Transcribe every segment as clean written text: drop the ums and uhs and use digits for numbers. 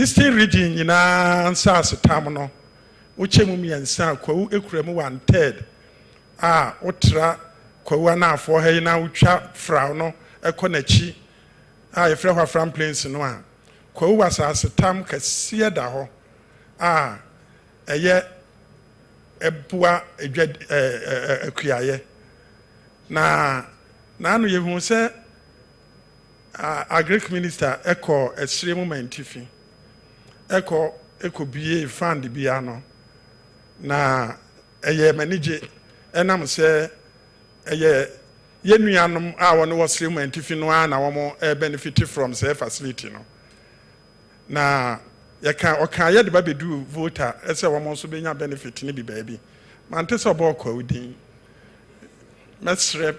Eastern region nyinaa nsa asetam no woche mu miensa Kwahu ekura mu 1/3 wotra Kwahu anafo ha yi na wotwa fraw no ekonachi yefrɛ hɔ Afram Plains no a Kwahu wasasetam kɛseɛ da hɔ ɛyɛ ɛboa akuaye na anu yehu sɛ agric minister ɛkɔ ɛsire mu mantifi ɛkɔ bie fund bia no na ɛyɛ manage ɛnam sɛ ɛyɛ yenuanom wɔn wɔ sire mu mantifi no na wɔn benefit from say facility no na yɛka yɛ de ba bedu voter ɛsɛ wɔn nso benya benefit ne bi baabi mante sɛ ɔbɔ Kwahu din mesrɛ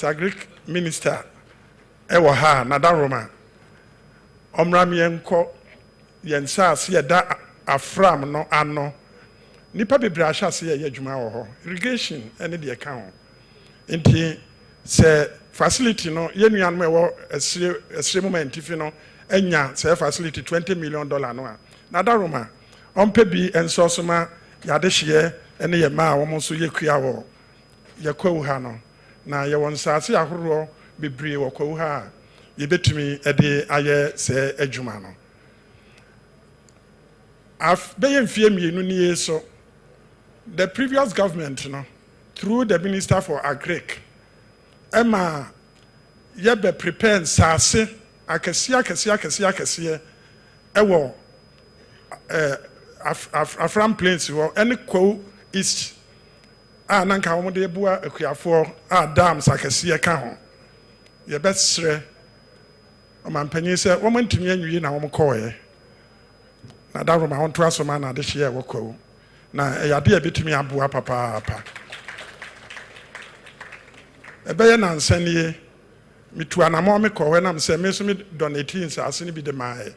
agric minister ɛwɔ ha na daroma ɔmram yɛnkɔ yɛnsa ase yɛda Afram no ano nipa bebree ahyɛ ase yɛ adwuma wɔ hɔ irrigation ɛne deɛ ka ho nti sɛ facility no yɛnuanom ɛwɔ ɛsire mu mantifi no enya sɛ facility $20 million no a na daroma ɔmpɛ bi ensɔsoma yɛade hyeɛ ɛne yɛ ma a wɔn nso yɛkua wɔ yɛkwawu ha no na yɛwɔ nsase ahoroɔ bebree wɔ Kwahu ha yɛbɛtumi ɛde ayɛ sɛ adwuma no bɛyɛ mfie mmienu nie so the previous government no through the minister for agric ɛma yɛbɛ prepare nsase akɛseɛ ɛwɔ Afram Plains hɔ ɛne Kwahu East nanka wɔn de bua akuafoɔ dams akɛseɛ ka ho yɛbɛsrɛ ɔmanpanyin sɛ wɔn ntumi anwie na wɔn kɔɔɛ na daroma wɔn to asoma na ade hyɛ wɔ Kwahu na ɛyɛ ade a ɛbɛtumi aboa papaapa ɛbɛyɛ nansanie mitu anamɔ me kɔɔ nam sɛ me so me donate nsase ne bi de maaɛ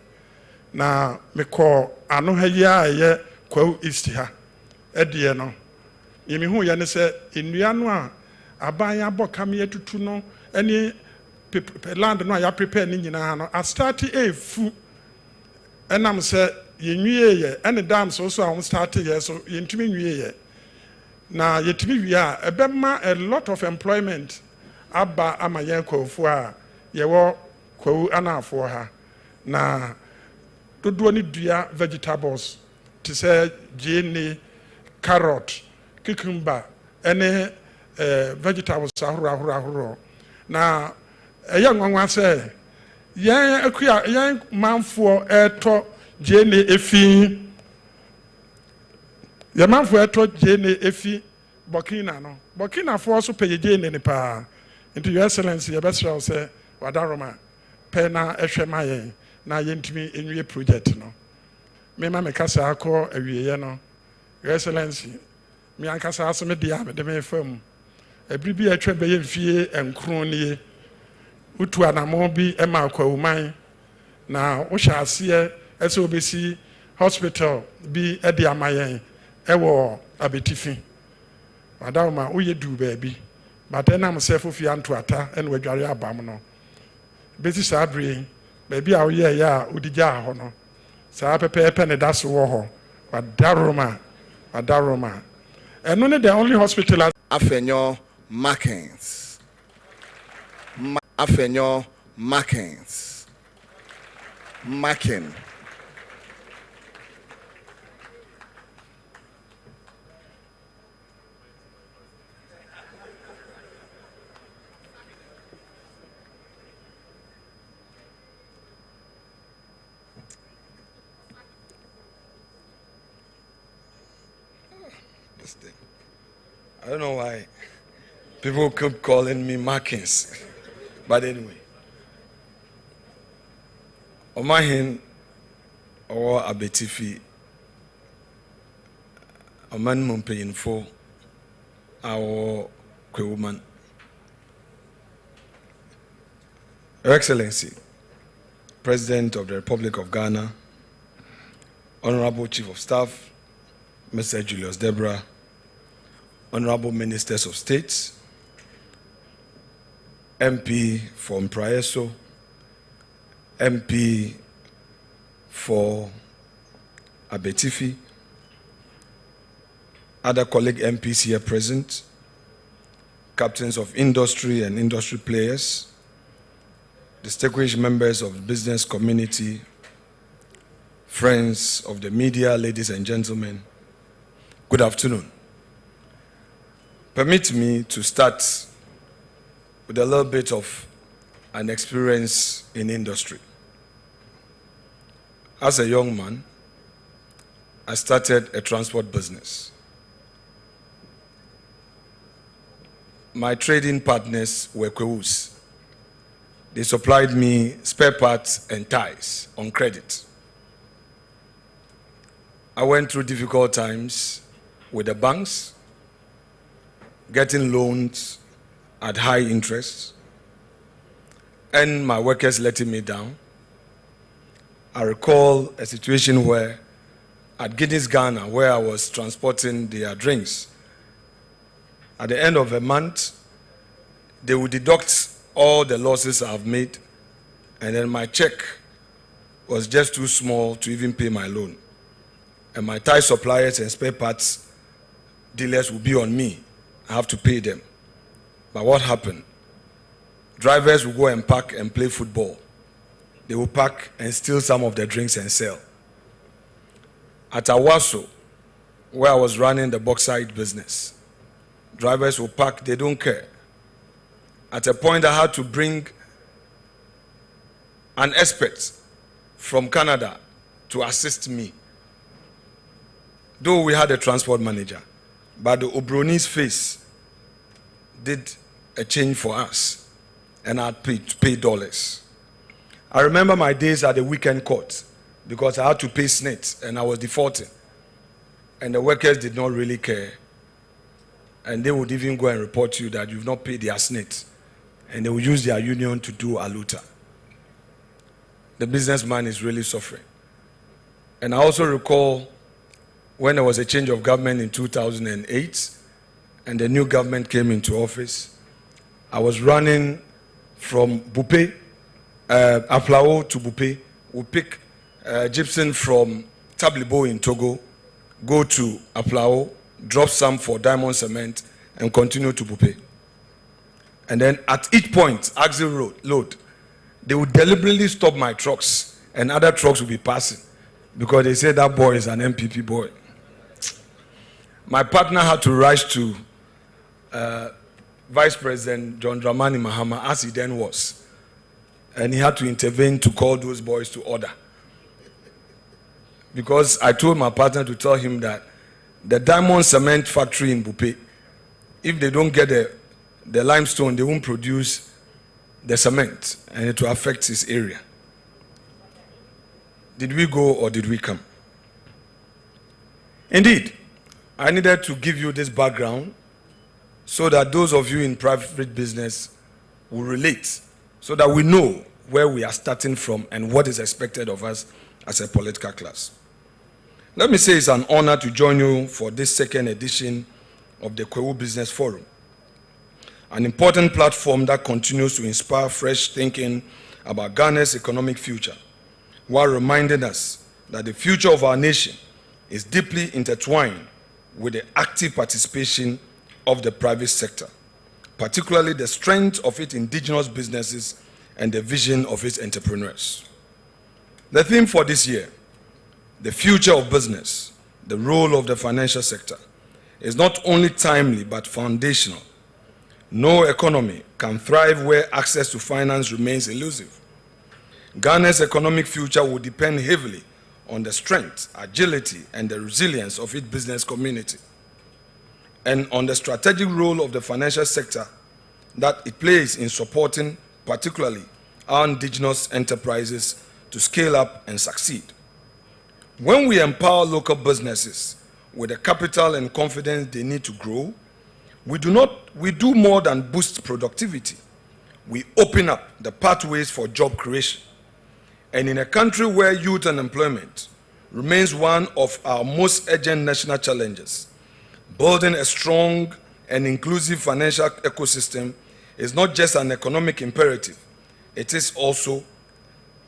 na me kɔ ano ha yi a ɛyɛ Kwahu East ha ɛdeɛ no yɛmihu yɛ ne sɛ nnua no a aban abɔ kam yɛtutu no ɛne land no a yɛaprepare ne nyinaa no astarte ɛfu ɛnam sɛ yɛnwie yɛ ɛne dam so a wɔn starte yɛ so yɛntumi nwie yɛ na yɛtumi wie a ɛbɛma a lot of employment aba ama yɛn Kwahufo a yɛwɔ Kwahu anafoɔ ha na dodoɔ ne dua vegetables te sɛ gyeene carrot cucumber ɛne vegetables ahorow na ɛyɛ nwanwa sɛ yɛn manfoɔ ɛtɔ gyeene efi yɛn manfoɔ ɛtɔ gyeene efi Burkina foɔ so pɛ gyeene ne paa nti your excellency yɛbɛsrɛ sɛ wadaroma pɛ na ɛhwɛ ma yɛn na yɛntumi enwie project no mema mekasa akɔ awieɛ no your excellency me ankasa so me dia me de me fam ebiri bi atwa bɛyɛ mfie enkron nie utu anamo bi ema Kwahu man na wo hyɛ aseɛ ɛsɛ obesi hospital bi ɛde amayɛn ɛwɔ abetifi madawma wo yɛ du baabi bata na msɛ fofi antoata ɛna wadware abam no besi saa bere baabi a wo yɛ a odigya hɔ no saa pɛpɛɛpɛ ne da so wɔ hɔ wadaroma ɛno ne the only hospital Afenyo Markins Marking this thing. I don't know why people keep calling me Markins. But anyway. Omahin or Abetifi Oman Mumpayinfo our Kwahu. Your Excellency, President of the Republic of Ghana, Honorable Chief of Staff, Mr. Julius Deborah, Honorable Ministers of State, MP from Praeso, MP for Abetifi, other colleague MPs here present, captains of industry and industry players, distinguished members of the business community, friends of the media, ladies and gentlemen, good afternoon. Permit me to start with a little bit of an experience in industry. As a young man, I started a transport business. My trading partners were Kwahus. They supplied me spare parts and ties on credit. I went through difficult times with the banks, getting loans at high interest, and my workers letting me down. I recall a situation where at Guinness, Ghana, where I was transporting their drinks, at the end of a month, they would deduct all the losses I've made, and then my check was just too small to even pay my loan. And my tie suppliers and spare parts dealers would be on me. I have to pay them. But what happened? Drivers would go and park and play football. They would park and steal some of the drinks and sell. At Awaso, where I was running the bauxite business, drivers would park, they don't care. At a point, I had to bring an expert from Canada to assist me. Though we had a transport manager, but the Obroni's face did a change for us, and I had to pay dollars. I remember my days at the weekend court because I had to pay SNIT and I was defaulting. And the workers did not really care. And they would even go and report to you that you've not paid their SNIT. And they would use their union to do aluta. The businessman is really suffering. And I also recall when there was a change of government in 2008 and the new government came into office, I was running from Bupe, Aflao to Bupe. We pick gypsum from Tablibo in Togo, go to Aflao, drop some for diamond cement, and continue to Bupe. And then at each point, axle load, they would deliberately stop my trucks, and other trucks would be passing because they said that boy is an MPP boy. My partner had to rush to Vice President John Dramani Mahama, as he then was. And he had to intervene to call those boys to order. Because I told my partner to tell him that the diamond cement factory in Bupe, if they don't get the limestone, they won't produce the cement, and it will affect his area. Did we go or did we come? Indeed, I needed to give you this background so that those of you in private business will relate, so that we know where we are starting from and what is expected of us as a political class. Let me say it's an honor to join you for this second edition of the Kwahu Business Forum, an important platform that continues to inspire fresh thinking about Ghana's economic future, while reminding us that the future of our nation is deeply intertwined with the active participation of the private sector, particularly the strength of its indigenous businesses and the vision of its entrepreneurs. The theme for this year, the future of business, the role of the financial sector, is not only timely but foundational. No economy can thrive where access to finance remains elusive. Ghana's economic future will depend heavily on the strength, agility, and the resilience of its business community, and on the strategic role of the financial sector that it plays in supporting particularly our indigenous enterprises to scale up and succeed. When we empower local businesses with the capital and confidence they need to grow, we do more than boost productivity. We open up the pathways for job creation. And in a country where youth unemployment remains one of our most urgent national challenges, building a strong and inclusive financial ecosystem is not just an economic imperative, it is also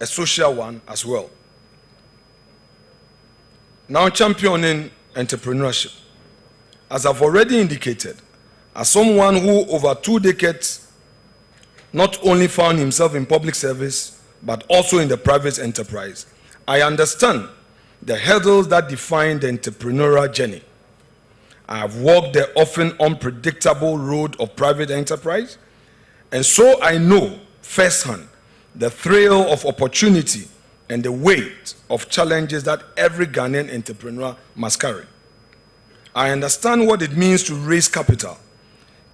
a social one as well. Now championing entrepreneurship. As I've already indicated, as someone who over 2 decades not only found himself in public service, but also in the private enterprise, I understand the hurdles that define the entrepreneurial journey. I have walked the often unpredictable road of private enterprise, and so I know firsthand the thrill of opportunity and the weight of challenges that every Ghanaian entrepreneur must carry. I understand what it means to raise capital,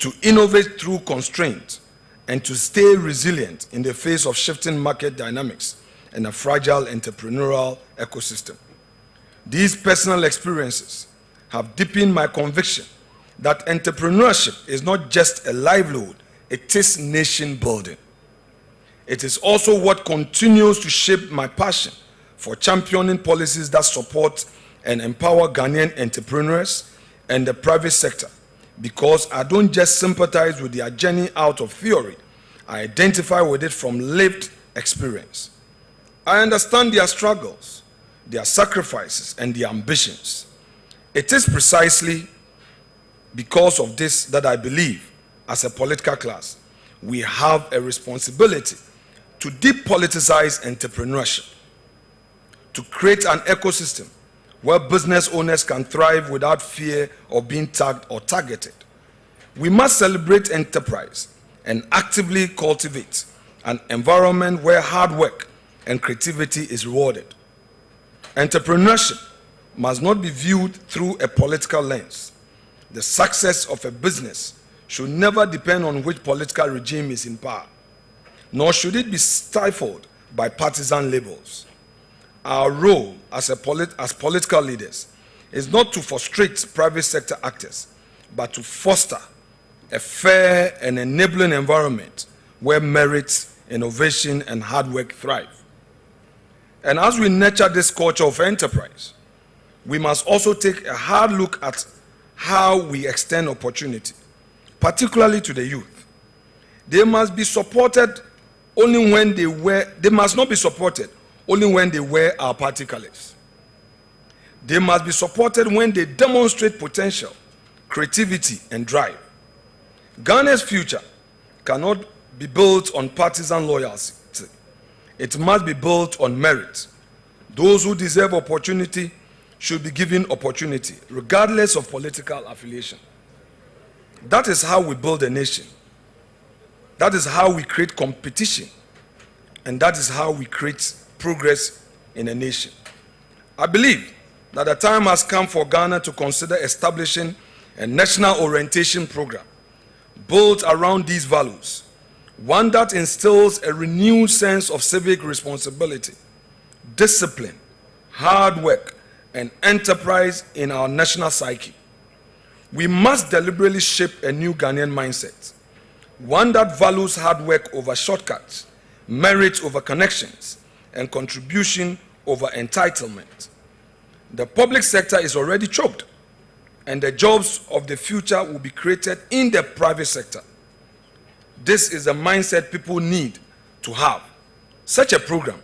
to innovate through constraint, and to stay resilient in the face of shifting market dynamics and a fragile entrepreneurial ecosystem. These personal experiences have deepened my conviction that entrepreneurship is not just a livelihood, it is nation building. It is also what continues to shape my passion for championing policies that support and empower Ghanaian entrepreneurs and the private sector, because I don't just sympathize with their journey out of theory, I identify with it from lived experience. I understand their struggles, their sacrifices, and their ambitions. It is precisely because of this that I believe, as a political class, we have a responsibility to depoliticize entrepreneurship, to create an ecosystem where business owners can thrive without fear of being tagged or targeted. We must celebrate enterprise and actively cultivate an environment where hard work and creativity is rewarded. Entrepreneurship must not be viewed through a political lens. The success of a business should never depend on which political regime is in power, nor should it be stifled by partisan labels. Our role as political leaders is not to frustrate private sector actors, but to foster a fair and enabling environment where merit, innovation, and hard work thrive. And as we nurture this culture of enterprise, we must also take a hard look at how we extend opportunity, particularly to the youth. They must be supported only when they must not be supported only when they wear our party colors. They must be supported when they demonstrate potential, creativity, and drive. Ghana's future cannot be built on partisan loyalty. It must be built on merit. Those who deserve opportunity should be given opportunity, regardless of political affiliation. That is how we build a nation. That is how we create competition. And that is how we create progress in a nation. I believe that the time has come for Ghana to consider establishing a national orientation program built around these values, one that instills a renewed sense of civic responsibility, discipline, hard work, and enterprise in our national psyche. We must deliberately shape a new Ghanaian mindset, one that values hard work over shortcuts, merit over connections, and contribution over entitlement. The public sector is already choked, and the jobs of the future will be created in the private sector. This is the mindset people need to have. Such a program,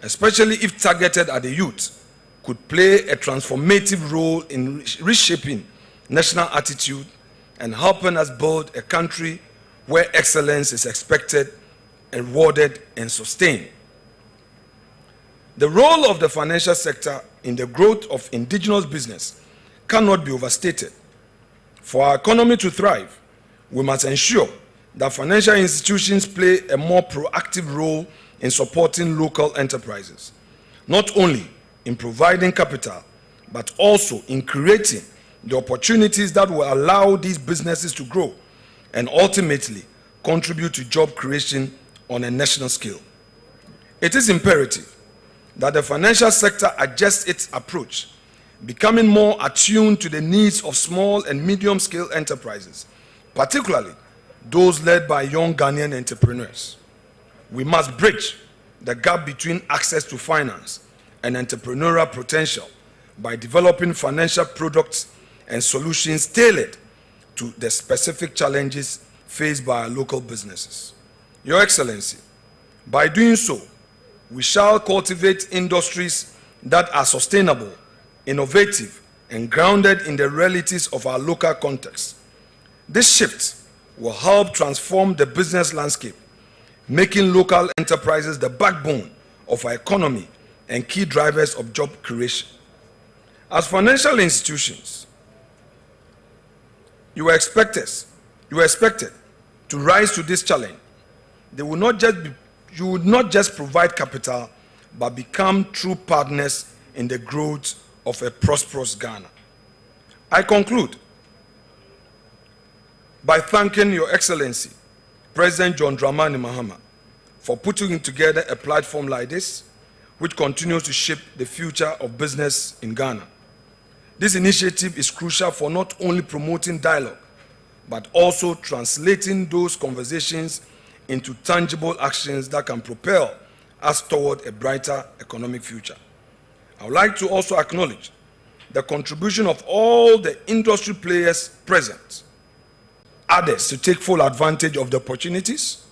especially if targeted at the youth, could play a transformative role in reshaping national attitude and helping us build a country where excellence is expected, rewarded, and sustained. The role of the financial sector in the growth of indigenous business cannot be overstated. For our economy to thrive, we must ensure that financial institutions play a more proactive role in supporting local enterprises, not only in providing capital, but also in creating the opportunities that will allow these businesses to grow and ultimately contribute to job creation on a national scale. It is imperative that the financial sector adjusts its approach, becoming more attuned to the needs of small and medium-scale enterprises, particularly those led by young Ghanaian entrepreneurs. We must bridge the gap between access to finance and entrepreneurial potential by developing financial products and solutions tailored to the specific challenges faced by our local businesses. Your Excellency, by doing so, we shall cultivate industries that are sustainable, innovative, and grounded in the realities of our local context. This shift will help transform the business landscape, making local enterprises the backbone of our economy and key drivers of job creation. As financial institutions, you were expected to rise to this challenge. You would not just provide capital, but become true partners in the growth of a prosperous Ghana. I conclude by thanking Your Excellency, President John Dramani Mahama, for putting together a platform like this, which continues to shape the future of business in Ghana. This initiative is crucial for not only promoting dialogue, but also translating those conversations into tangible actions that can propel us toward a brighter economic future. I would like to also acknowledge the contribution of all the industry players present, others to take full advantage of the opportunities,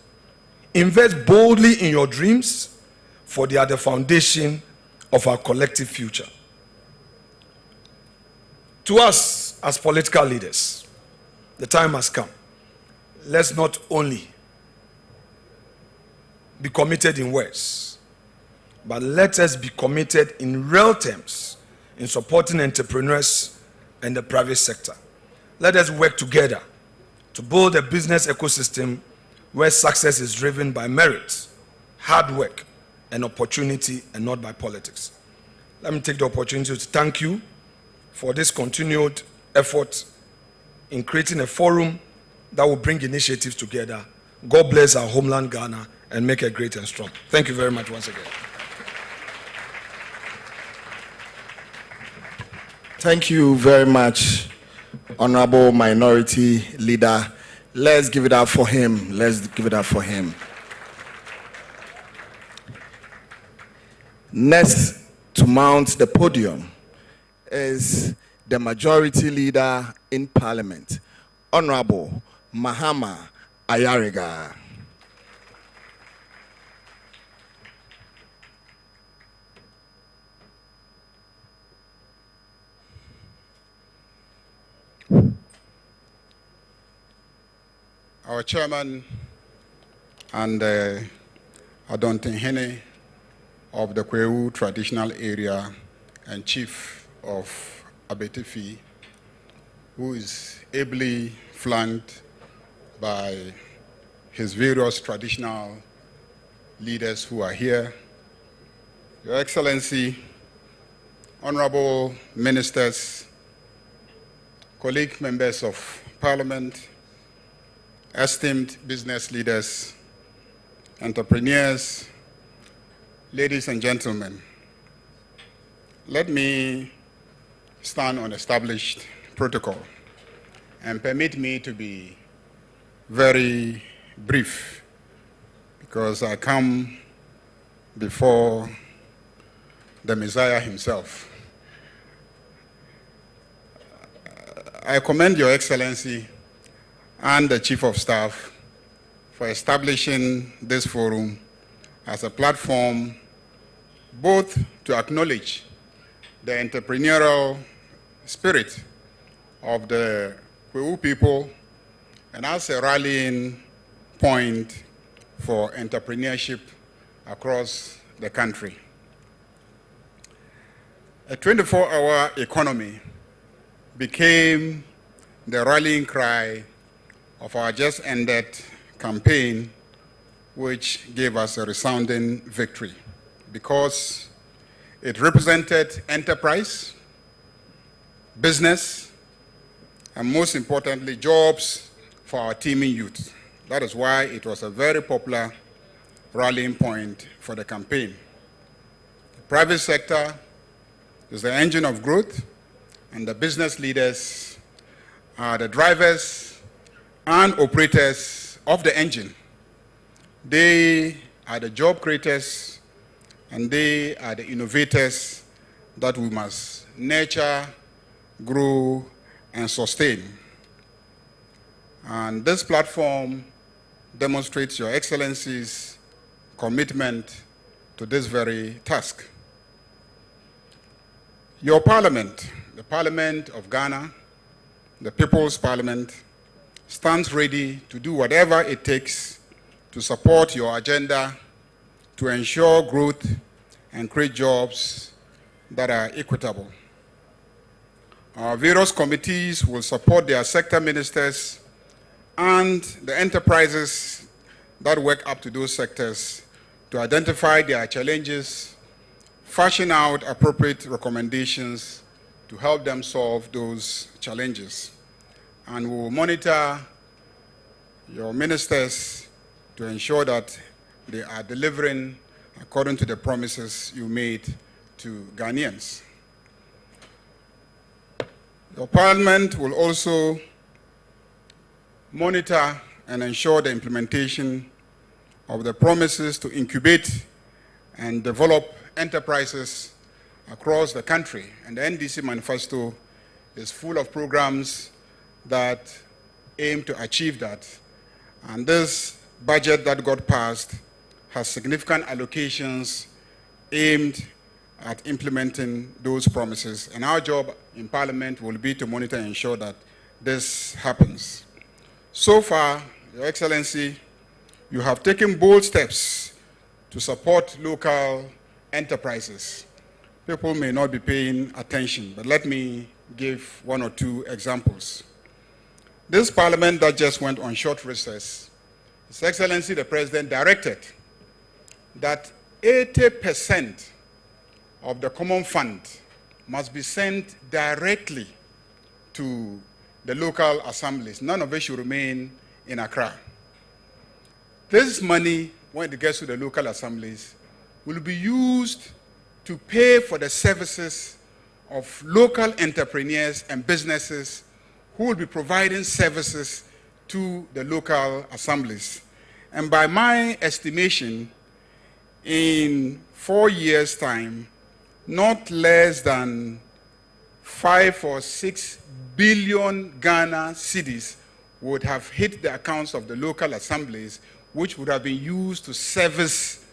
invest boldly in your dreams, for they are the foundation of our collective future. To us as political leaders, the time has come. Let's not only be committed in words, but let us be committed in real terms in supporting entrepreneurs and the private sector. Let us work together to build a business ecosystem where success is driven by merit, hard work, and opportunity, and not by politics. Let me take the opportunity to thank you for this continued effort in creating a forum that will bring initiatives together. God bless our homeland Ghana and make it great and strong. Thank you very much once again. Thank you very much, Honorable Minority Leader. Let's give it up for him. Let's give it up for him. Next to mount the podium is the Majority Leader in Parliament, Honorable Mahama Ayariga. Our chairman and Adontenhene of the Kwahu traditional area and chief of Abetefi, who is ably flanked by his various traditional leaders who are here. Your Excellency, honorable ministers, colleague members of Parliament, esteemed business leaders, entrepreneurs, ladies and gentlemen, let me stand on established protocol and permit me to be very brief because I come before the Messiah himself. I commend Your Excellency and the Chief of Staff for establishing this forum as a platform both to acknowledge the entrepreneurial spirit of the Kwahu people and as a rallying point for entrepreneurship across the country. A 24-hour economy became the rallying cry of our just ended campaign, which gave us a resounding victory because it represented enterprise, business, and most importantly, jobs for our teeming youth. That is why it was a very popular rallying point for the campaign. The private sector is the engine of growth, and the business leaders are the drivers and operators of the engine. They are the job creators and they are the innovators that we must nurture, grow, and sustain. And this platform demonstrates Your Excellency's commitment to this very task. Your parliament, the Parliament of Ghana, the People's Parliament, stands ready to do whatever it takes to support your agenda to ensure growth and create jobs that are equitable. Our various committees will support their sector ministers and the enterprises that work up to those sectors to identify their challenges, fashion out appropriate recommendations to help them solve those challenges. And we will monitor your ministers to ensure that they are delivering according to the promises you made to Ghanaians. Your parliament will also monitor and ensure the implementation of the promises to incubate and develop enterprises across the country. And the NDC manifesto is full of programs that aim to achieve that. And this budget that got passed has significant allocations aimed at implementing those promises. And our job in Parliament will be to monitor and ensure that this happens. So far, Your Excellency, you have taken bold steps to support local enterprises. People may not be paying attention, but let me give one or two examples. This Parliament that just went on short recess, His Excellency the President directed that 80% of the common fund must be sent directly to the local assemblies. None of it should remain in Accra. This money, when it gets to the local assemblies, will be used to pay for the services of local entrepreneurs and businesses who will be providing services to the local assemblies. And by my estimation, in 4 years' time, not less than 5 or 6 billion Ghana cedis would have hit the accounts of the local assemblies, which would have been used to service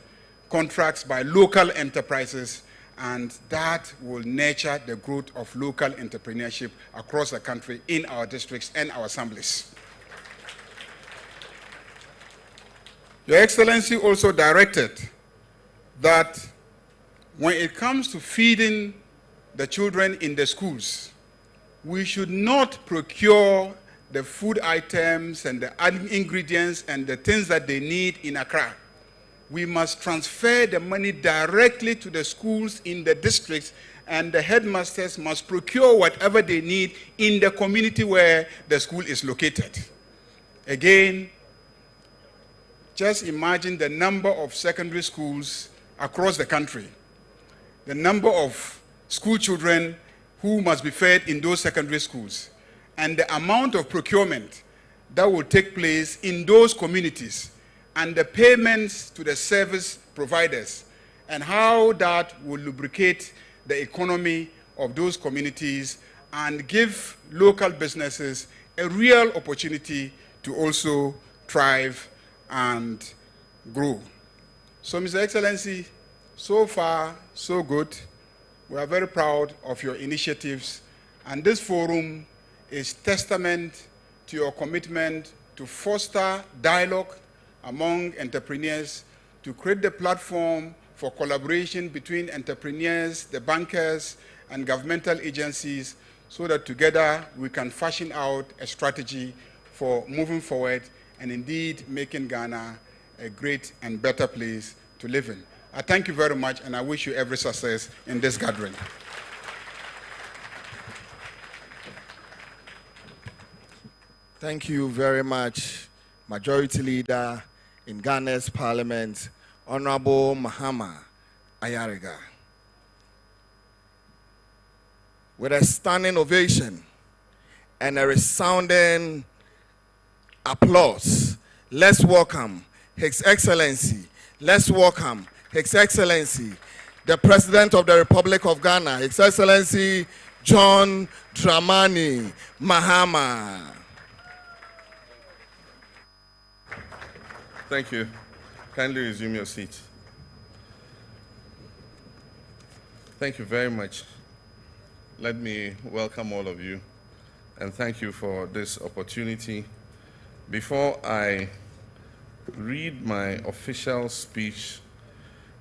contracts by local enterprises, and that will nurture the growth of local entrepreneurship across the country in our districts and our assemblies. Your Excellency also directed that when it comes to feeding the children in the schools, we should not procure the food items and the ingredients and the things that they need in Accra. We must transfer the money directly to the schools in the districts, and the headmasters must procure whatever they need in the community where the school is located. Again, just imagine the number of secondary schools across the country, the number of school children who must be fed in those secondary schools, and the amount of procurement that will take place in those communities, and the payments to the service providers, and how that will lubricate the economy of those communities and give local businesses a real opportunity to also thrive and grow. So, Mr. Excellency, so far, so good. We are very proud of your initiatives, and this forum is testament to your commitment to foster dialogue among entrepreneurs, to create the platform for collaboration between entrepreneurs, the bankers, and governmental agencies, so that together we can fashion out a strategy for moving forward and indeed making Ghana a great and better place to live in. I thank you very much, and I wish you every success in this gathering. Thank you very much, Majority Leader in Ghana's Parliament, Honorable Mahama Ayariga. With a standing ovation and a resounding applause, let's welcome His Excellency. Let's welcome His Excellency, the President of the Republic of Ghana, His Excellency John Dramani Mahama. Thank you. Kindly resume your seat. Thank you very much, let me welcome all of you and thank you for this opportunity. Before I read my official speech,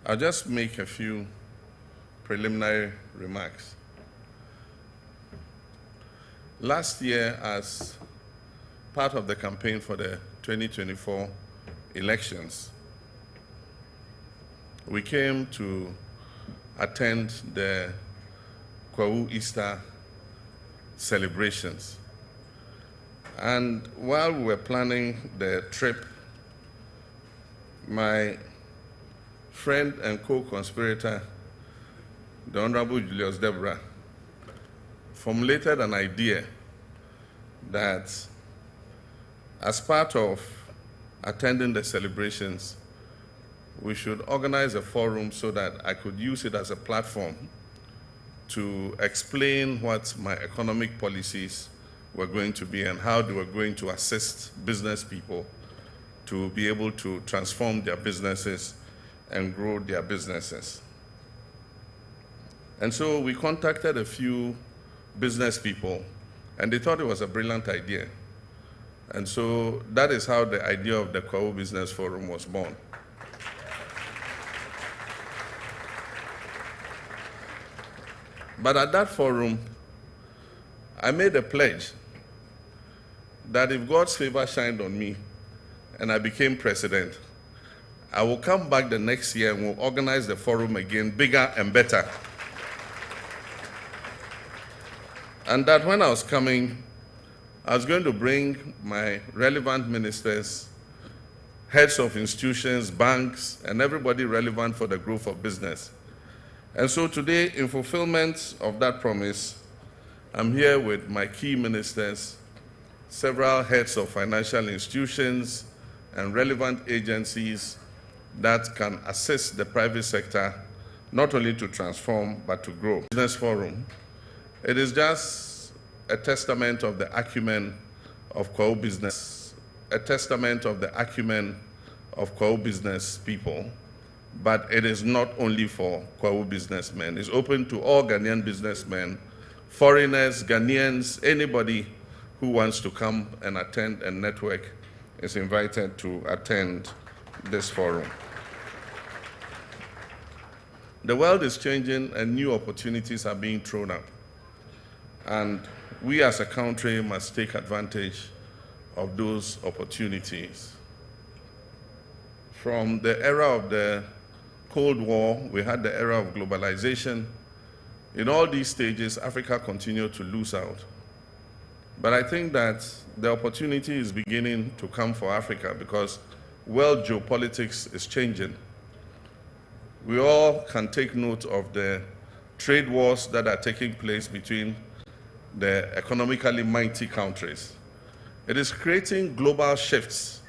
I'll just make a few preliminary remarks. Last year, as part of the campaign for the 2024 elections, we came to attend the Kwahu Easter celebrations. And while we were planning the trip, my friend and co-conspirator, the Honorable Julius Deborah, formulated an idea that as part of attending the celebrations, we should organize a forum so that I could use it as a platform to explain what my economic policies were going to be and how they were going to assist business people to be able to transform their businesses and grow their businesses. And so we contacted a few business people, and they thought it was a brilliant idea. And so that is how the idea of the Kwahu Business Forum was born. But at that forum, I made a pledge that if God's favor shined on me and I became president, I will come back the next year and we'll organize the forum again, bigger and better. And that when I was coming, I was going to bring my relevant ministers, heads of institutions, banks, and everybody relevant for the growth of business. And so today, in fulfillment of that promise, I'm here with my key ministers, several heads of financial institutions, and relevant agencies that can assist the private sector not only to transform, but to grow. Business Forum. It is just a testament of the acumen of Kwahu business, a testament of the acumen of Kwahu business people, but it is not only for Kwahu businessmen. It's open to all Ghanaian businessmen, foreigners, Ghanaians, anybody who wants to come and attend and network is invited to attend this forum. The world is changing and new opportunities are being thrown up. And we as a country must take advantage of those opportunities. From the era of the Cold War, we had the era of globalization. In all these stages, Africa continued to lose out. But I think that the opportunity is beginning to come for Africa because world geopolitics is changing. We all can take note of the trade wars that are taking place between the economically mighty countries. It is creating global shifts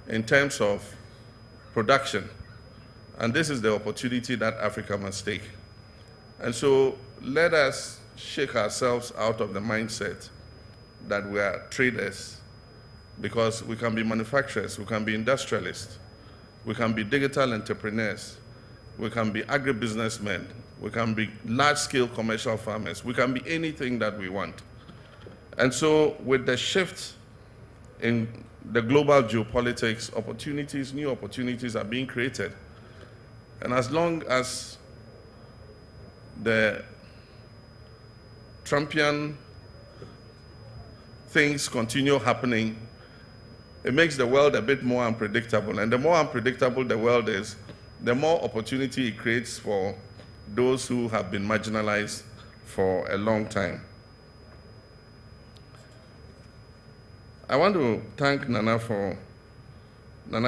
in terms of production. And this is the opportunity that Africa must take. And so let us shake ourselves out of the mindset that we are traders, because we can be manufacturers, we can be industrialists, we can be digital entrepreneurs, we can be agribusinessmen, we can be large-scale commercial farmers, we can be anything that we want. And so with the shift in the global geopolitics, opportunities, new opportunities are being created. And as long as the Trumpian things continue happening, it makes the world a bit more unpredictable. And the more unpredictable the world is, the more opportunity it creates for those who have been marginalized for a long time. I want to thank Nana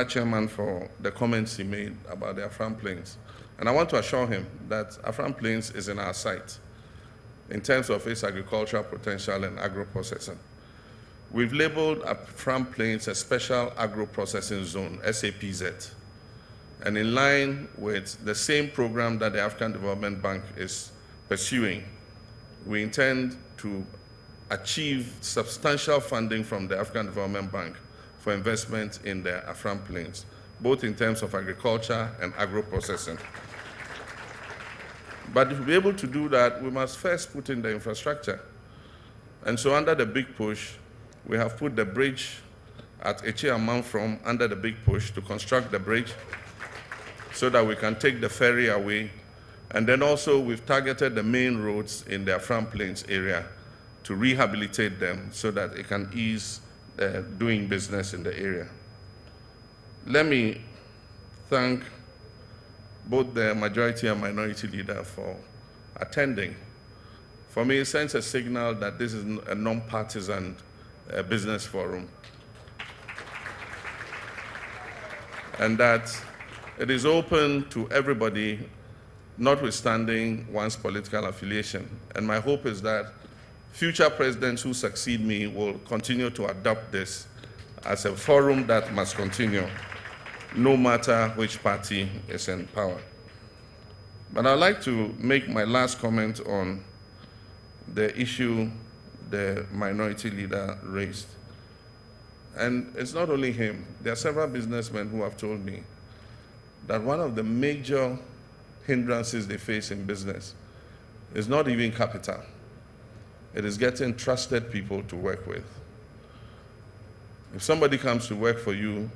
Chairman for the comments he made about the Afram Plains. And I want to assure him that Afram Plains is in our sight in terms of its agricultural potential and agro-processing. We've labeled Afram Plains a special agro-processing zone, SAPZ. And in line with the same program that the African Development Bank is pursuing, we intend to achieve substantial funding from the African Development Bank for investment in the Afram Plains, both in terms of agriculture and agro-processing. But to be able to do that, we must first put in the infrastructure. And so under the big push, we have put the bridge at Echiamam from under the big push to construct the bridge so that we can take the ferry away. And then also we've targeted the main roads in the Afram Plains area to rehabilitate them so that it can ease doing business in the area. Let me thank both the majority and minority leader for attending. For me, it sends a signal that this is a non-partisan business forum, and that it is open to everybody, notwithstanding one's political affiliation. And my hope is that future presidents who succeed me will continue to adopt this as a forum that must continue, no matter which party is in power. But I'd like to make my last comment on the issue the minority leader raised. And it's not only him. There are several businessmen who have told me that one of the major hindrances they face in business is not even capital. It is getting trusted people to work with. If somebody comes to work for you,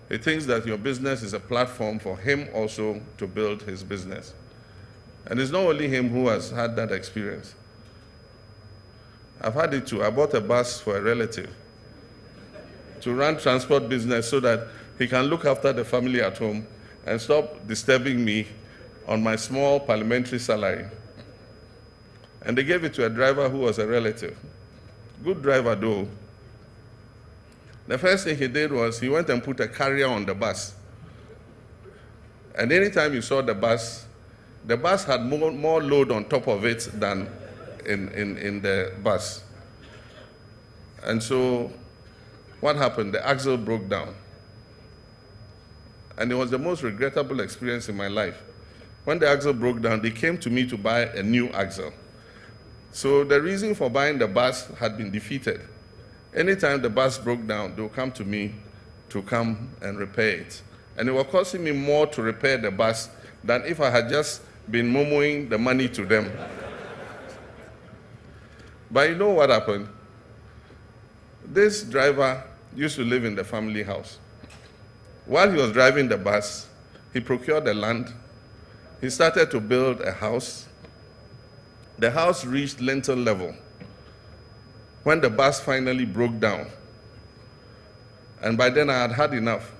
he thinks that your business is a platform for him also to build his business. And it's not only him who has had that experience. I've had it too. I bought a bus for a relative to run transport business so that he can look after the family at home and stop disturbing me on my small parliamentary salary. And they gave it to a driver who was a relative. Good driver though. The first thing he did was he went and put a carrier on the bus. And anytime you saw the bus had more load on top of it than in the bus. And so what happened? The axle broke down. And it was the most regrettable experience in my life. When the axle broke down, they came to me to buy a new axle. So the reason for buying the bus had been defeated. Anytime the bus broke down, they would come to me to come and repair it. And it was costing me more to repair the bus than if I had just been momoing the money to them. But you know what happened? This driver used to live in the family house. While he was driving the bus, he procured the land. He started to build a house. The house reached lintel level when the bus finally broke down. And by then I had had enough.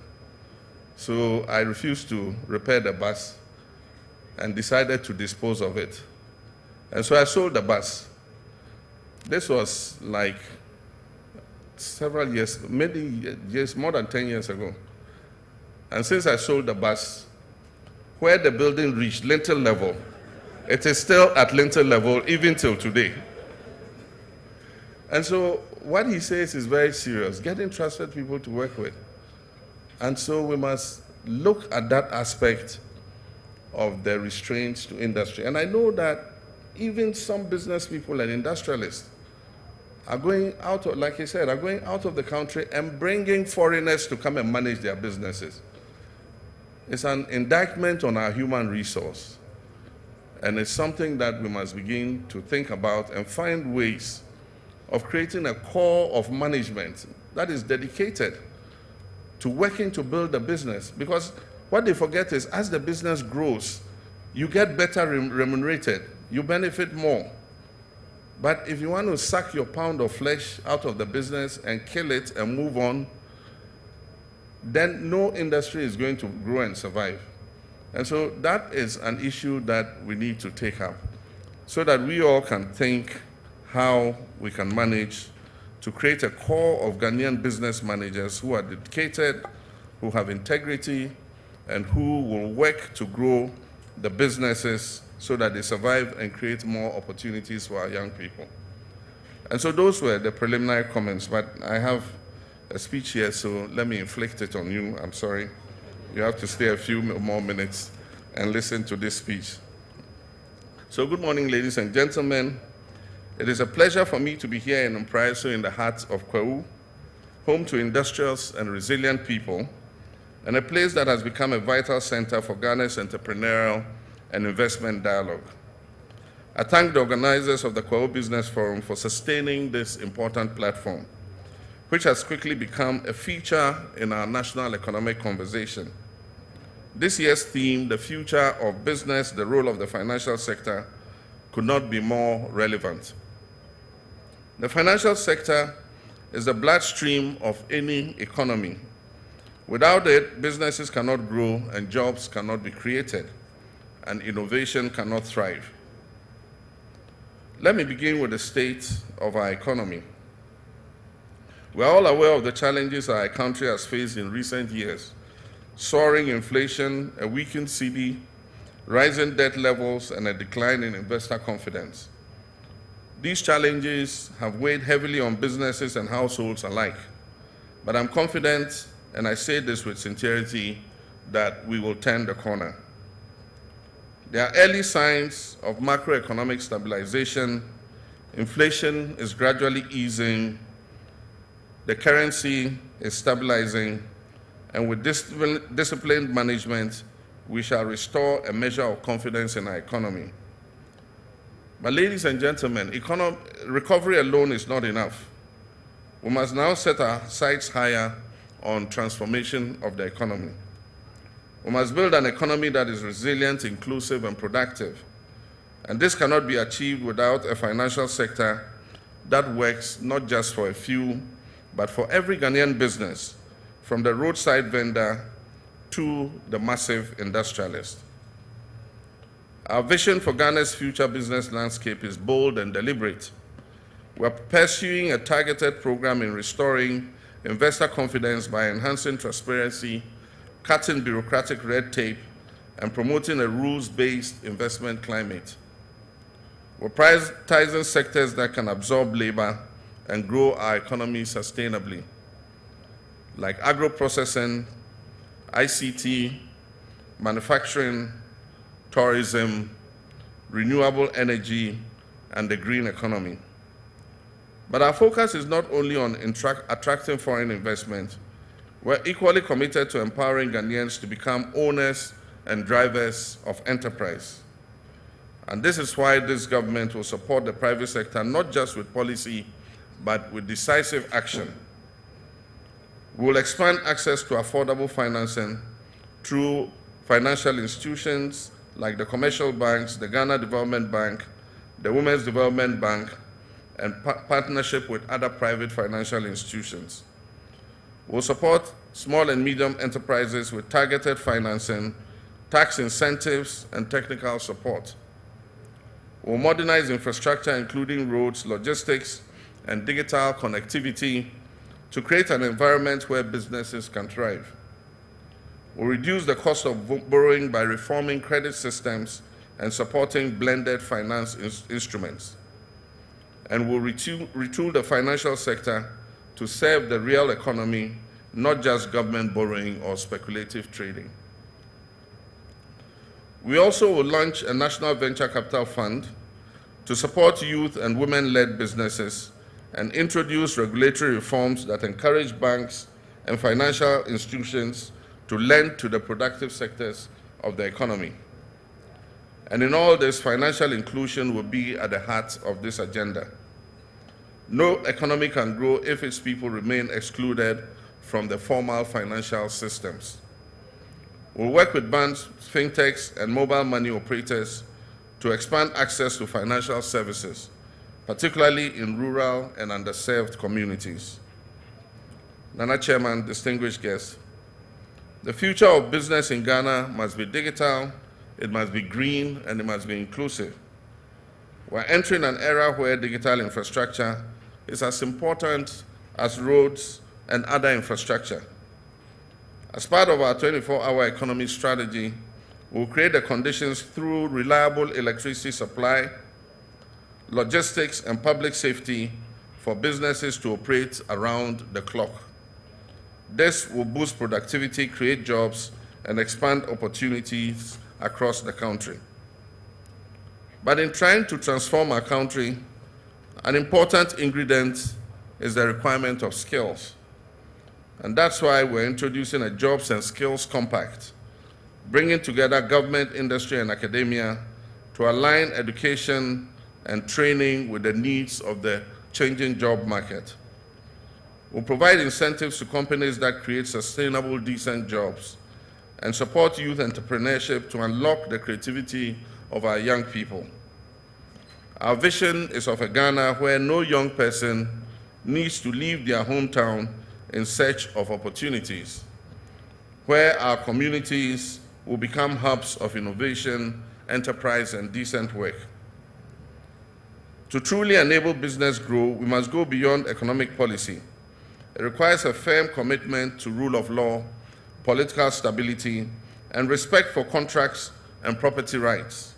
So I refused to repair the bus and decided to dispose of it. And so I sold the bus. This was like several years, many years, more than 10 years ago. And since I sold the bus, where the building reached lintel level, it is still at lintel level even till today. And so what he says is very serious, getting trusted people to work with. And so we must look at that aspect of the restraints to industry. And I know that even some business people and industrialists are going out of, like he said, are going out of the country and bringing foreigners to come and manage their businesses. It's an indictment on our human resource. And it's something that we must begin to think about and find ways of creating a core of management that is dedicated to working to build the business. Because what they forget is as the business grows, you get better remunerated, you benefit more. But if you want to suck your pound of flesh out of the business and kill it and move on, then no industry is going to grow and survive. And so that is an issue that we need to take up so that we all can think how we can manage to create a core of Ghanaian business managers who are dedicated, who have integrity, and who will work to grow the businesses so that they survive and create more opportunities for our young people. And so those were the preliminary comments, but I have a speech here, so let me inflict it on you. I'm sorry. You have to stay a few more minutes and listen to this speech. So good morning, ladies and gentlemen. It is a pleasure for me to be here in Mpraiso in the heart of Kwahu, home to industrious and resilient people, and a place that has become a vital center for Ghana's entrepreneurial and investment dialogue. I thank the organizers of the Kwahu Business Forum for sustaining this important platform, which has quickly become a feature in our national economic conversation. This year's theme, the future of business, the role of the financial sector, could not be more relevant. The financial sector is the bloodstream of any economy. Without it, businesses cannot grow and jobs cannot be created, and innovation cannot thrive. Let me begin with the state of our economy. We are all aware of the challenges our country has faced in recent years: soaring inflation, a weakened cedi, rising debt levels, and a decline in investor confidence. These challenges have weighed heavily on businesses and households alike, but I'm confident, and I say this with sincerity, that we will turn the corner. There are early signs of macroeconomic stabilization. Inflation is gradually easing, the currency is stabilizing, and with disciplined management, we shall restore a measure of confidence in our economy. But ladies and gentlemen, recovery alone is not enough. We must now set our sights higher on transformation of the economy. We must build an economy that is resilient, inclusive, and productive. And this cannot be achieved without a financial sector that works not just for a few, but for every Ghanaian business, from the roadside vendor to the massive industrialist. Our vision for Ghana's future business landscape is bold and deliberate. We are pursuing a targeted program in restoring investor confidence by enhancing transparency, cutting bureaucratic red tape, and promoting a rules-based investment climate. We're prioritizing sectors that can absorb labor and grow our economy sustainably, like agro-processing, ICT, manufacturing, tourism, renewable energy, and the green economy. But our focus is not only on attracting foreign investment. We're equally committed to empowering Ghanaians to become owners and drivers of enterprise. And this is why this government will support the private sector, not just with policy, but with decisive action. We will expand access to affordable financing through financial institutions like the commercial banks, the Ghana Development Bank, the Women's Development Bank, and partnership with other private financial institutions. We'll support small and medium enterprises with targeted financing, tax incentives, and technical support. We'll modernize infrastructure, including roads, logistics, and digital connectivity, to create an environment where businesses can thrive. We'll reduce the cost of borrowing by reforming credit systems and supporting blended finance instruments. And we'll retool the financial sector to serve the real economy, not just government borrowing or speculative trading. We also will launch a national venture capital fund to support youth and women-led businesses and introduce regulatory reforms that encourage banks and financial institutions to lend to the productive sectors of the economy. And in all this, financial inclusion will be at the heart of this agenda. No economy can grow if its people remain excluded from the formal financial systems. We'll work with banks, fintechs, and mobile money operators to expand access to financial services, particularly in rural and underserved communities. Nana Chairman, distinguished guests, the future of business in Ghana must be digital, it must be green, and it must be inclusive. We're entering an era where digital infrastructure is as important as roads and other infrastructure. As part of our 24-hour economy strategy, we'll create the conditions through reliable electricity supply, logistics, and public safety for businesses to operate around the clock. This will boost productivity, create jobs, and expand opportunities across the country. But in trying to transform our country, an important ingredient is the requirement of skills. And that's why we're introducing a Jobs and Skills Compact bringing together government, industry, and academia to align education and training with the needs of the changing job market. We'll provide incentives to companies that create sustainable, decent jobs and support youth entrepreneurship to unlock the creativity of our young people. Our vision is of a Ghana where no young person needs to leave their hometown in search of opportunities, where our communities will become hubs of innovation, enterprise, and decent work. To truly enable business growth, we must go beyond economic policy. It requires a firm commitment to rule of law, political stability, and respect for contracts and property rights.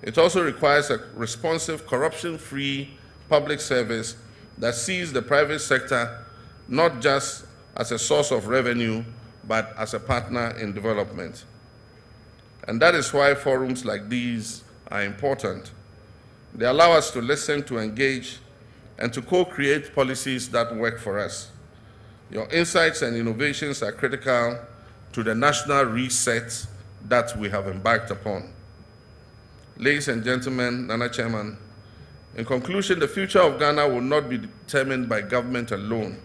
It also requires a responsive, corruption-free public service that sees the private sector not just as a source of revenue, but as a partner in development. And that is why forums like these are important. They allow us to listen, to engage, and to co-create policies that work for us. Your insights and innovations are critical to the national reset that we have embarked upon. Ladies and gentlemen, Nana Chairman, in conclusion, the future of Ghana will not be determined by government alone.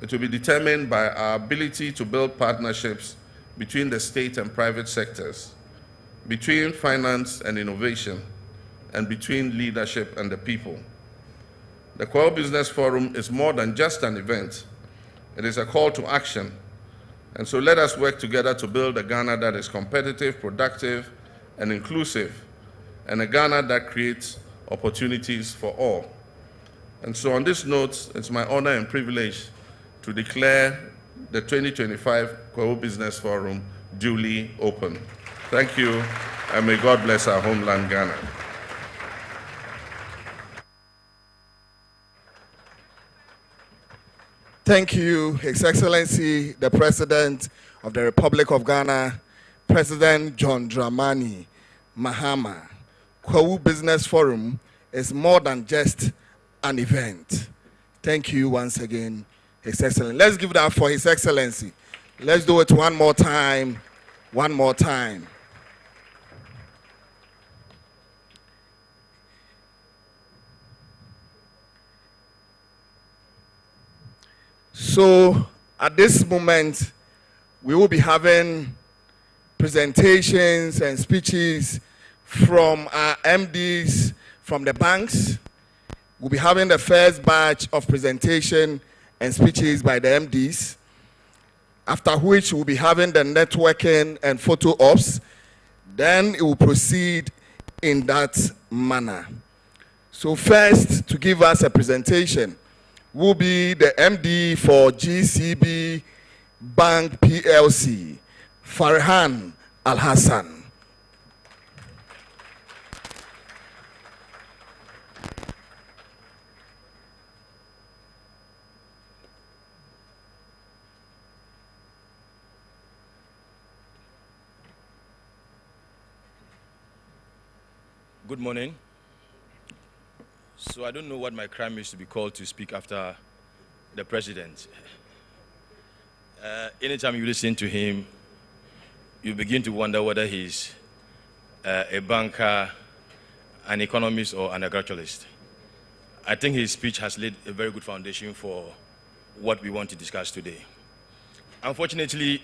It will be determined by our ability to build partnerships between the state and private sectors, between finance and innovation, and between leadership and the people. The Kwahu Business Forum is more than just an event. It is a call to action. And so let us work together to build a Ghana that is competitive, productive, and inclusive, and a Ghana that creates opportunities for all. And so on this note, it's my honor and privilege to declare the 2025 Kwahu Business Forum duly open. Thank you, and may God bless our homeland, Ghana. Thank you, His Excellency, the President of the Republic of Ghana, President John Dramani Mahama. Kwahu Business Forum is more than just an event. Thank you once again, His Excellency. Let's give that for His Excellency. Let's do it one more time. One more time. So at this moment, we will be having presentations and speeches from our MDs from the banks. We'll be having the first batch of presentation and speeches by the MDs, after which we'll be having the networking and photo ops. Then it will proceed in that manner. So first, to give us a presentation, will be the MD for GCB Bank PLC, Farhan Al-Hassan. Good morning. So I don't know what my crime is to be called to speak after the president. Anytime you listen to him, you begin to wonder whether he's a banker, an economist, or an agriculturalist. I think his speech has laid a very good foundation for what we want to discuss today. Unfortunately,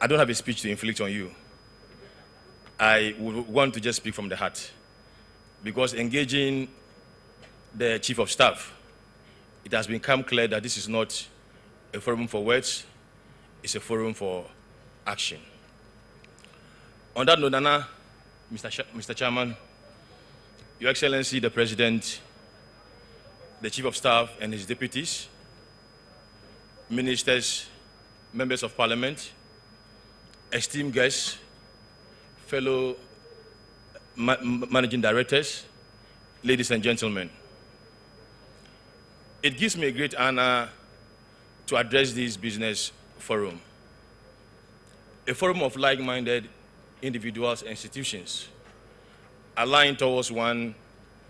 I don't have a speech to inflict on you. I would want to just speak from the heart, because engaging the Chief of Staff, it has become clear that this is not a forum for words, it's a forum for action. On that note, Nana, Mr. Chairman, Your Excellency, the President, the Chief of Staff and his deputies, ministers, members of Parliament, esteemed guests, fellow managing directors, ladies and gentlemen. It gives me a great honor to address this business forum, a forum of like-minded individuals and institutions aligned towards one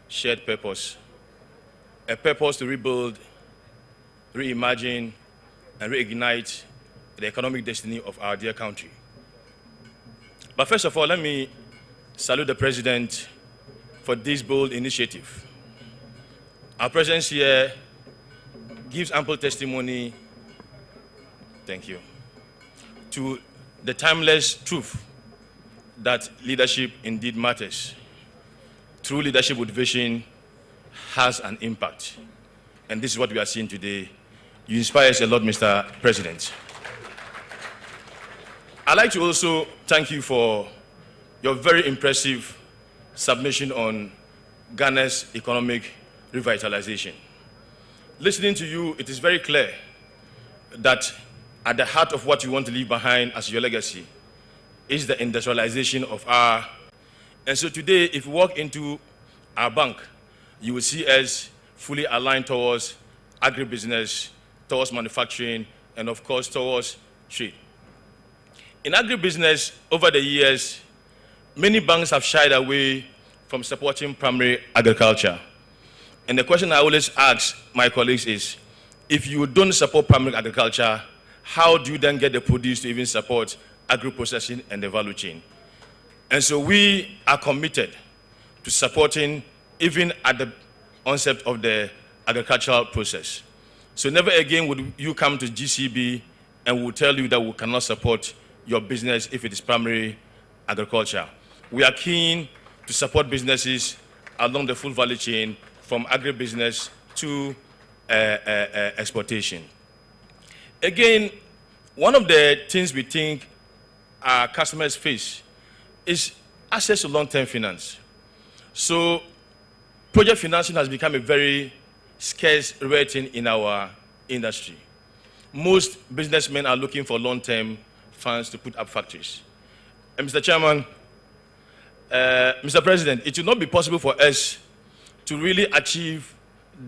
shared purpose, a purpose to rebuild, reimagine, and reignite the economic destiny of our dear country. But first of all, let me salute the President for this bold initiative. Our presence here gives ample testimony, thank you, to the timeless truth that leadership indeed matters. True leadership with vision has an impact. And this is what we are seeing today. You inspire us a lot, Mr. President. I'd like to also thank you for your very impressive submission on Ghana's economic revitalization. Listening to you, it is very clear that at the heart of what you want to leave behind as your legacy is the industrialization of our. And so today, if you walk into our bank, you will see us fully aligned towards agribusiness, towards manufacturing, and of course, towards trade. In agribusiness, over the years, many banks have shied away from supporting primary agriculture. And the question I always ask my colleagues is, if you don't support primary agriculture, how do you then get the produce to even support agro-processing and the value chain? And so we are committed to supporting even at the onset of the agricultural process. So never again would you come to GCB and we'll tell you that we cannot support your business if it is primary agriculture. We are keen to support businesses along the full value chain from agribusiness to exportation. Again, one of the things we think our customers face is access to long-term finance. So project financing has become a very scarce rare thing in our industry. Most businessmen are looking for long-term funds to put up factories. And Mr. Chairman, Mr. President, it will not be possible for us to really achieve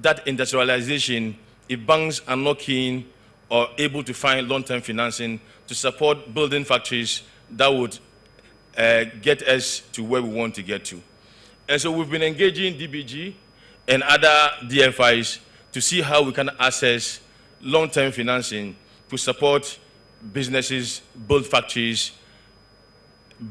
that industrialization if banks are not keen or able to find long-term financing to support building factories that would get us to where we want to get to. And so we've been engaging DBG and other DFIs to see how we can access long-term financing to support businesses, build factories,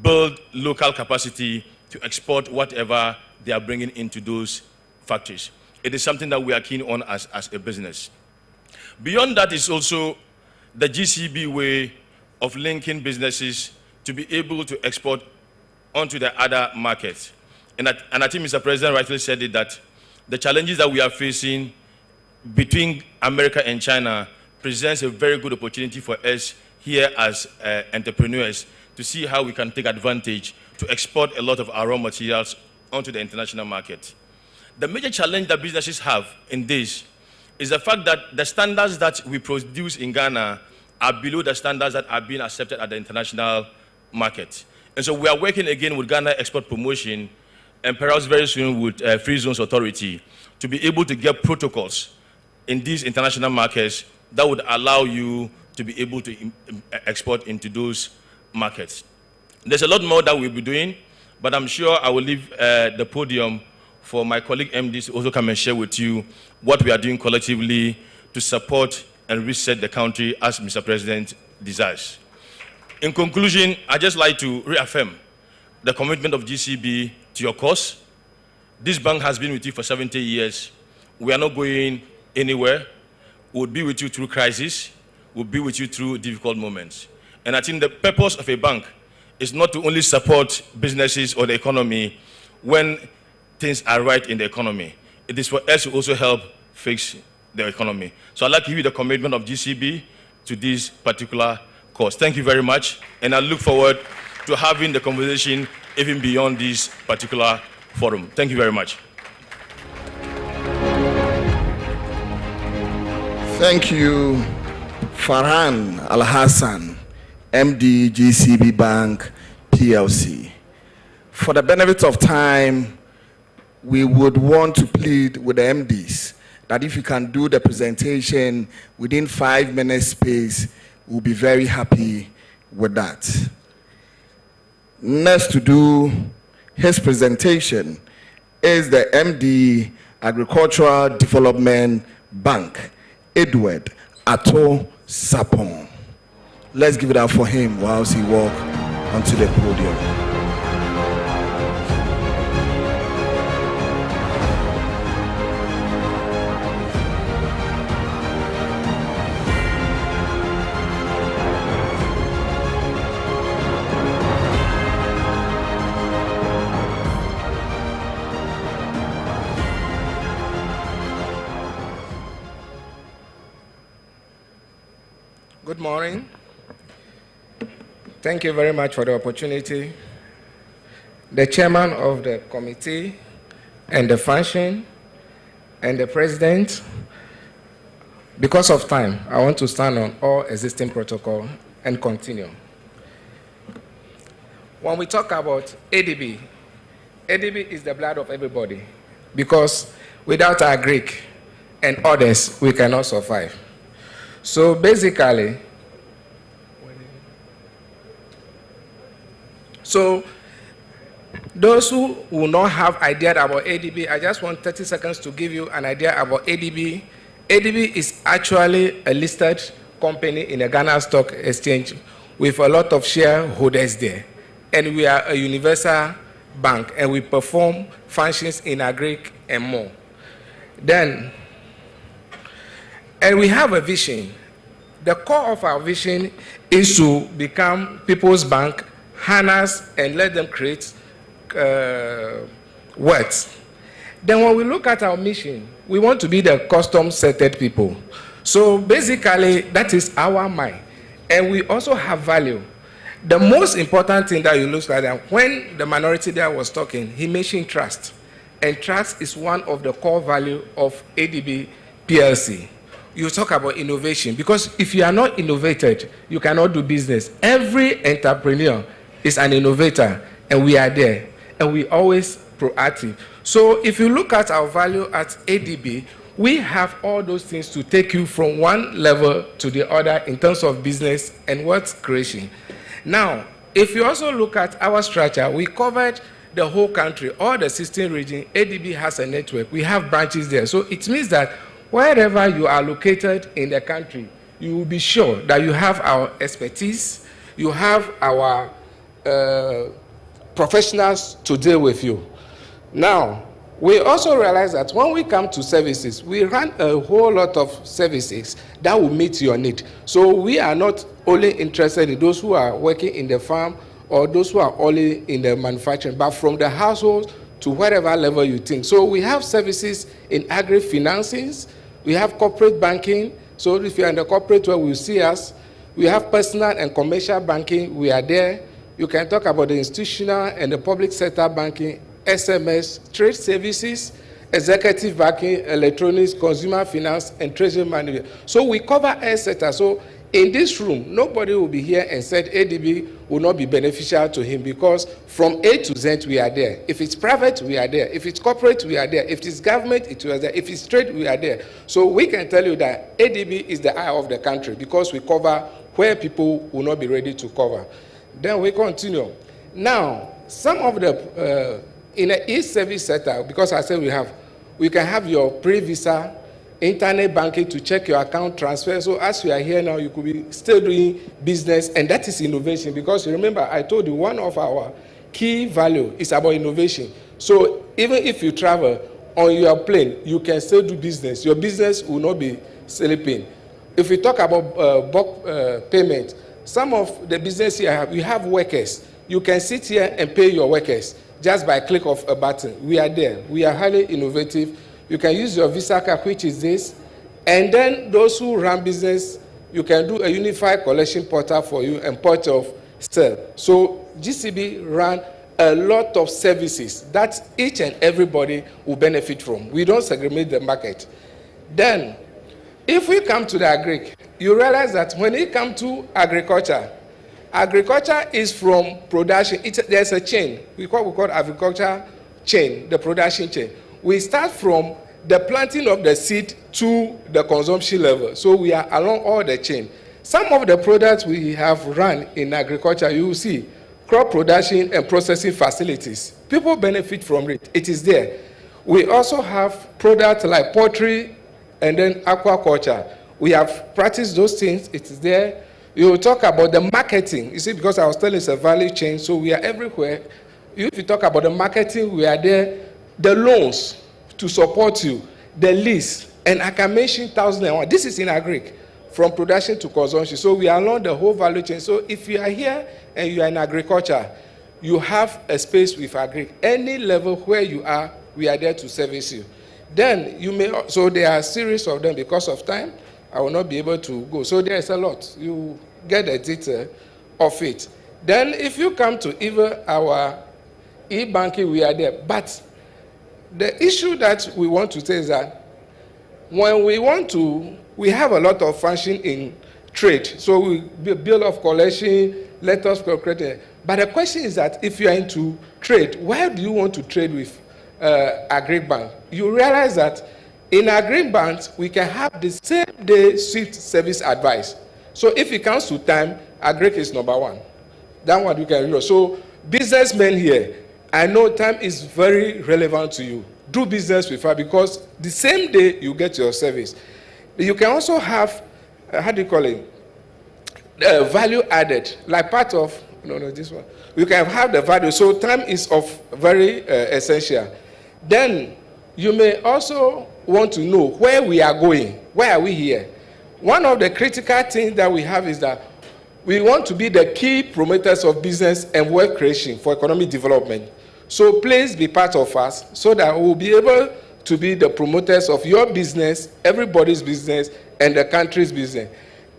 build local capacity to export whatever they are bringing into those factories. It is something that we are keen on as a business. Beyond that is also the GCB way of linking businesses to be able to export onto the other markets. And I think Mr. President rightly said it, that the challenges that we are facing between America and China presents a very good opportunity for us here as entrepreneurs to see how we can take advantage to export a lot of our raw materials onto the international market. The major challenge that businesses have in this is the fact that the standards that we produce in Ghana are below the standards that are being accepted at the international market. And so we are working again with Ghana Export Promotion and perhaps very soon with Free Zones Authority to be able to get protocols in these international markets that would allow you to be able to export into those markets. There's a lot more that we'll be doing, but I'm sure I will leave the podium for my colleague MDs to also come and share with you what we are doing collectively to support and reset the country as Mr. President desires. In conclusion, I'd just like to reaffirm the commitment of GCB to your cause. This bank has been with you for 70 years. We are not going anywhere. We'll be with you through crisis. We'll be with you through difficult moments. And I think the purpose of a bank is not to only support businesses or the economy when things are right in the economy. It is for us to also help fix the economy. So I'd like to give you the commitment of GCB to this particular cause. Thank you very much, and I look forward to having the conversation even beyond this particular forum. Thank you very much. Thank you, Farhan Al-Hassan, MD, GCB Bank, PLC. For the benefit of time, we would want to plead with the MDs that if you can do the presentation within 5 minutes space, we'll be very happy with that. Next to do his presentation is the MD, Agricultural Development Bank, Edward Ato Sapon. Let's give it up for him whilst he walks onto the podium. Good morning. Thank you very much for the opportunity. The chairman of the committee and the function and the president, because of time, I want to stand on all existing protocol and continue. When we talk about ADB, ADB is the blood of everybody because without our Greek and others, we cannot survive. So basically, those who will not have idea about ADB, I just want 30 seconds to give you an idea about ADB. ADB is actually a listed company in the Ghana Stock Exchange with a lot of shareholders there. And we are a universal bank, and we perform functions in agric and more. And we have a vision. The core of our vision is to become people's bank, harness and let them create wealth. Then when we look at our mission, we want to be the custom-setted people. So basically, that is our mind. And we also have value. The most important thing that you look at, when the minority there was talking, he mentioned trust. And trust is one of the core value of ADB PLC. You talk about innovation, because if you are not innovated, you cannot do business. Every entrepreneur is an innovator, and we are there, and we always proactive. So if you look at our value at ADB, we have all those things to take you from one level to the other in terms of business and wealth creation. Now, if you also look at our structure, we covered the whole country, all the 16 regions. ADB has a network. We have branches there. So it means that wherever you are located in the country, you will be sure that you have our expertise, you have our professionals to deal with you. Now, we also realize that when we come to services, we run a whole lot of services that will meet your need. So we are not only interested in those who are working in the farm or those who are only in the manufacturing, but from the household to whatever level you think. So we have services in agri-financing, we have corporate banking. So if you're in the corporate world, you will see us. We have personal and commercial banking, we are there. You can talk about the institutional and the public sector banking, SMS, trade services, executive banking, electronics, consumer finance, and treasury management. So we cover all sectors. So in this room, nobody will be here and said ADB will not be beneficial to him, because from A to Z, we are there. If it's private, we are there. If it's corporate, we are there. If it's government, it was there. If it's trade, we are there. So we can tell you that ADB is the eye of the country, because we cover where people will not be ready to cover. Then we continue. Now, some of the, in the e-service sector, because I said we can have your pre-visa, internet banking to check your account transfer. So as you are here now, you could be still doing business, and that is innovation. Because remember, I told you one of our key value is about innovation. So even if you travel on your plane, you can still do business. Your business will not be sleeping. If we talk about bulk payment, some of the business here, we have workers. You can sit here and pay your workers just by click of a button. We are there. We are highly innovative. You can use your Visa card, which is this. And then those who run business, you can do a unified collection portal for you and point of sale. So GCB ran a lot of services that each and everybody will benefit from. We don't segregate the market. Then, if we come to the agric, you realize that when it comes to agriculture, agriculture is from production. There's a chain. We call agriculture chain, the production chain. We start from the planting of the seed to the consumption level. So we are along all the chain. Some of the products we have run in agriculture, you will see crop production and processing facilities. People benefit from it. It is there. We also have products like poultry and then aquaculture. We have practiced those things. It is there. You will talk about the marketing. You see, because I was telling it's a value chain, so we are everywhere. If you talk about the marketing, we are there. The loans to support you, the lease, and I can mention 1,001. This is in agric, from production to consumption. So we are along the whole value chain. So if you are here and you are in agriculture, you have a space with agric. Any level where you are, we are there to service you. Then you may, so there are a series of them. Because of time, I will not be able to go. So there is a lot. You get the detail of it. Then if you come to even our e-banking, we are there. But the issue that we want to say is that when we have a lot of function in trade. So we bill of collection, let us calculate it. But the question is that if you are into trade, why do you want to trade with agric bank? You realize that in agric banks, we can have the same day swift service advice. So if it comes to time, agric is number one. That one you can know. So businessmen here, I know time is very relevant to you. Do business with her because the same day you get your service. You can also have, how do you call it? Value added, like part of, this one. You can have the value. So time is of very essential. Then you may also want to know where we are going. Why are we here? One of the critical things that we have is that we want to be the key promoters of business and wealth creation for economic development. So please be part of us so that we'll be able to be the promoters of your business, everybody's business, and the country's business.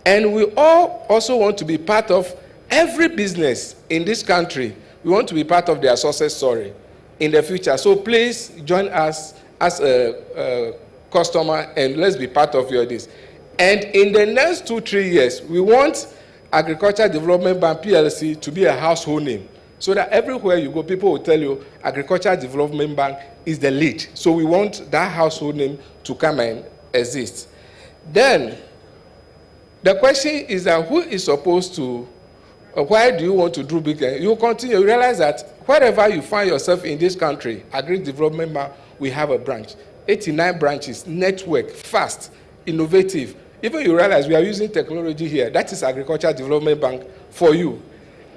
And we all also want to be part of every business in this country. We want to be part of their success story in the future. So please join us as a customer and let's be part of your this. And in the next 2-3 years, we want Agricultural Development Bank PLC to be a household name. So that everywhere you go, people will tell you Agricultural Development Bank is the lead. So we want that household name to come and exist. Then, the question is that who is supposed to, why do you want to do big? You continue, you realize that wherever you find yourself in this country, Agri Development Bank, we have a branch. 89 branches, network, fast, innovative. Even you realize we are using technology here. That is Agricultural Development Bank for you.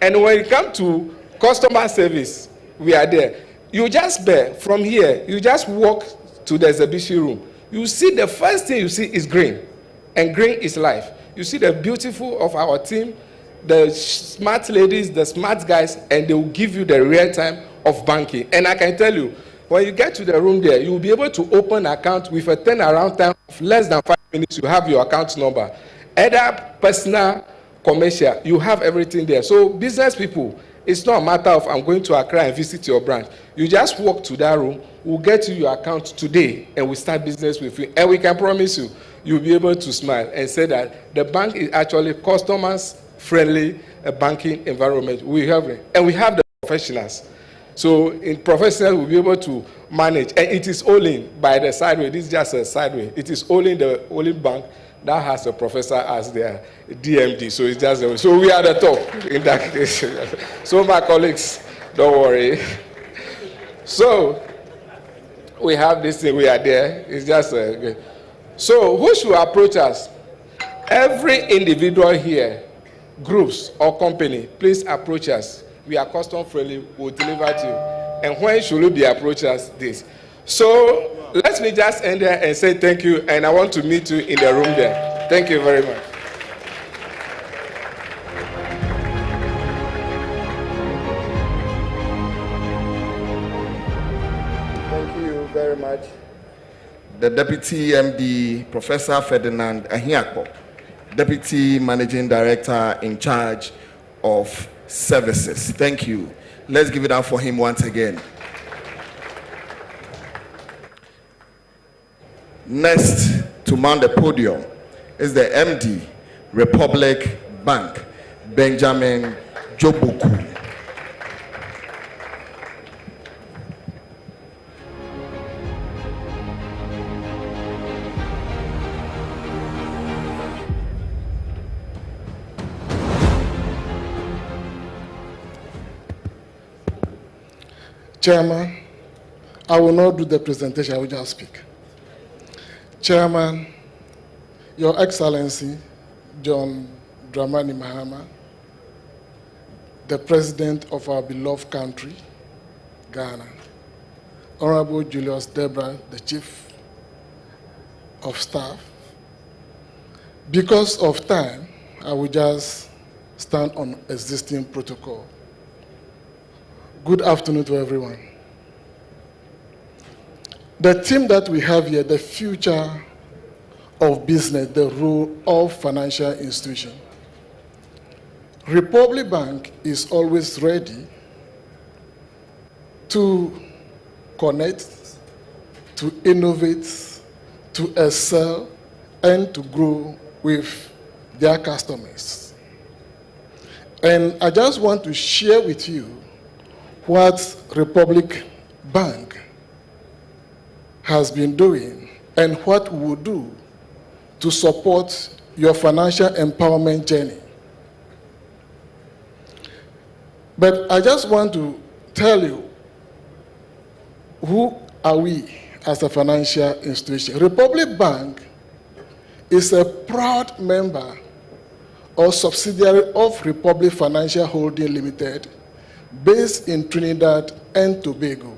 And when it comes to customer service, we are there. You just bear from here, you just walk to the exhibition room. You see the first thing you see is green. And green is life. You see the beautiful of our team, the smart ladies, the smart guys, and they will give you the real time of banking. And I can tell you, when you get to the room there, you will be able to open an account with a turnaround time of less than 5 minutes. You have your account number. Either personal, commercial, you have everything there. So business people, it's not a matter of I'm going to Accra and visit your branch. You just walk to that room, we'll get you your account today, and we start business with you. And we can promise you, you'll be able to smile and say that the bank is actually customers-friendly banking environment. We have it. And we have the professionals. So in professionals, we'll be able to manage. And it is only by the sideway. This is just a sideway. It is only the only bank that has a professor as their DMD. So it's just so we are the top in that case. So my colleagues, don't worry. So we have this thing. We are there. It's just so who should approach us? Every individual here, groups or company, please approach us. We are custom friendly. We'll deliver to you. And when should we be approach us? This. So let me just end there and say thank you. And I want to meet you in the room there. Thank you very much. Thank you very much. The Deputy MD, Professor Ferdinand Ahiakpo, Deputy Managing Director in charge of services. Thank you. Let's give it up for him once again. Next to mount the podium is the MD, Republic Bank, Benjamin Joboku. Chairman, I will not do the presentation, I will just speak. Chairman, Your Excellency, John Dramani Mahama, the President of our beloved country, Ghana, Honorable Julius Debra, the Chief of Staff. Because of time, I will just stand on existing protocol. Good afternoon to everyone. The theme that we have here, the future of business, the role of financial institution. Republic Bank is always ready to connect, to innovate, to excel, and to grow with their customers. And I just want to share with you what Republic Bank has been doing and what we will do to support your financial empowerment journey. But I just want to tell you, who are we as a financial institution? Republic Bank is a proud member or subsidiary of Republic Financial Holding Limited, based in Trinidad and Tobago.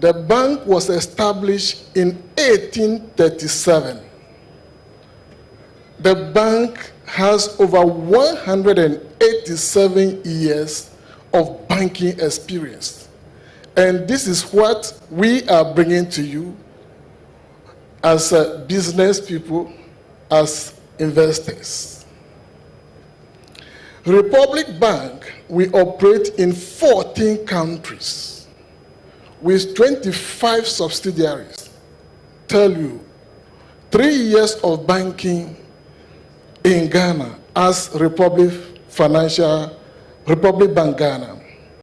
The bank was established in 1837. The bank has over 187 years of banking experience. And this is what we are bringing to you as business people, as investors. Republic Bank, we operate in 14 countries with 25 subsidiaries. Tell you, 3 years of banking in Ghana as Republic Bank Ghana.